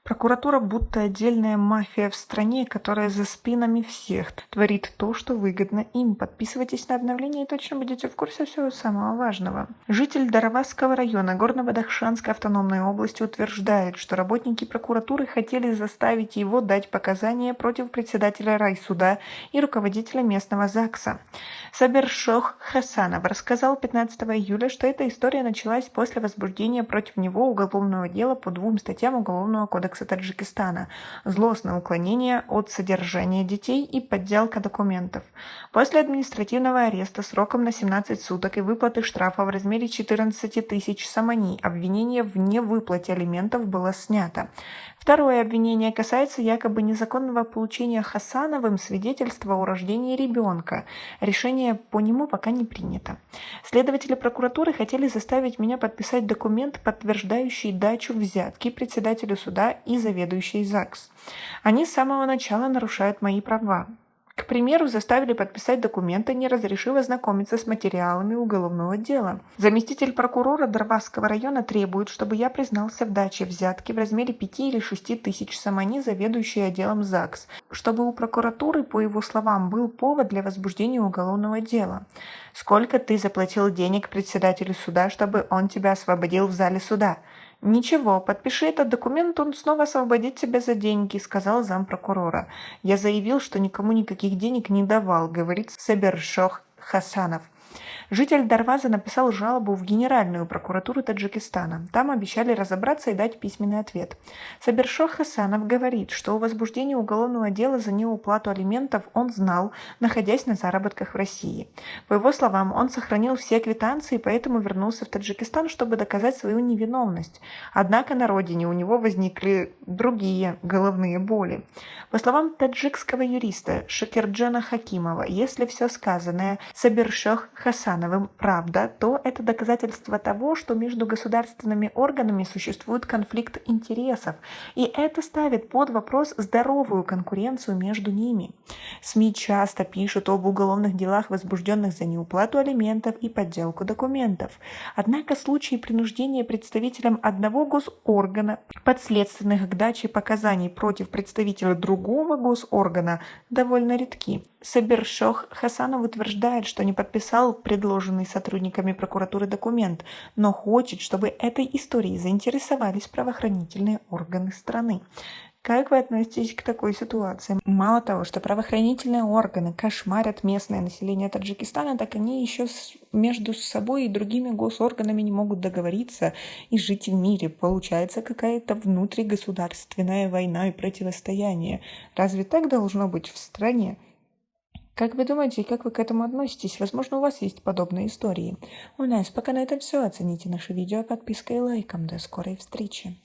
Прокуратура будто отдельная мафия в стране, которая за спинами всех творит то, что выгодно им. Подписывайтесь на обновления и точно будете в курсе всего самого важного. Житель Дарвазского района Горно-Бадахшанской автономной области утверждает, что работники прокуратуры хотели заставить его дать показания против председателя райсуда и руководителя местного ЗАГСа. Сабершох Хасанов рассказал 15 июля, что эта история началась после возбуждения против него уголовного дела по 2 статьям Уголовного кодекса Таджикистана: злостное уклонение от содержания детей и подделка документов. После административного ареста сроком на 17 суток и выплаты штрафа в размере 14 тысяч самани обвинение в невыплате алиментов было снято. Второе обвинение касается якобы незаконного получения Хасановым свидетельства о рождении ребенка. Решение по нему пока не принято. Следователи прокуратуры хотели заставить меня подписать документ, подтверждающий дачу взятки председателю суда и заведующей ЗАГС. Они с самого начала нарушают мои права. К примеру, заставили подписать документы, не разрешив ознакомиться с материалами уголовного дела. Заместитель прокурора Дарвазского района требует, чтобы я признался в даче взятки в размере 5 или 6 тысяч самани, заведующей отделом ЗАГС, чтобы у прокуратуры, по его словам, был повод для возбуждения уголовного дела. «Сколько ты заплатил денег председателю суда, чтобы он тебя освободил в зале суда?» «Ничего, подпиши этот документ, он снова освободит тебя за деньги», — сказал зампрокурора. «Я заявил, что никому никаких денег не давал», — говорит Сабершох Хасанов. Житель Дарваза написал жалобу в Генеральную прокуратуру Таджикистана. Там обещали разобраться и дать письменный ответ. Сабершох Хасанов говорит, что о возбуждении уголовного дела за неуплату алиментов он знал, находясь на заработках в России. По его словам, он сохранил все квитанции, поэтому вернулся в Таджикистан, чтобы доказать свою невиновность. Однако на родине у него возникли другие головные боли. По словам таджикского юриста Шакирджана Хакимова, если все сказанное Сабершох Хасановым правда, то это доказательство того, что между государственными органами существует конфликт интересов, и это ставит под вопрос здоровую конкуренцию между ними. СМИ часто пишут об уголовных делах, возбужденных за неуплату алиментов и подделку документов. Однако случаи принуждения представителям одного госоргана, подследственных к даче показаний против представителя другого госоргана, довольно редки. Сабершох Хасанов утверждает, что не подписал предложенный сотрудниками прокуратуры документ, но хочет, чтобы этой историей заинтересовались правоохранительные органы страны. Как вы относитесь к такой ситуации? Мало того, что правоохранительные органы кошмарят местное население Таджикистана, так они еще между собой и другими госорганами не могут договориться и жить в мире. Получается какая-то внутригосударственная война и противостояние. Разве так должно быть в стране? Как вы думаете, как вы к этому относитесь? Возможно, у вас есть подобные истории. У нас пока на этом все. Оцените наше видео подпиской и лайком. До скорой встречи.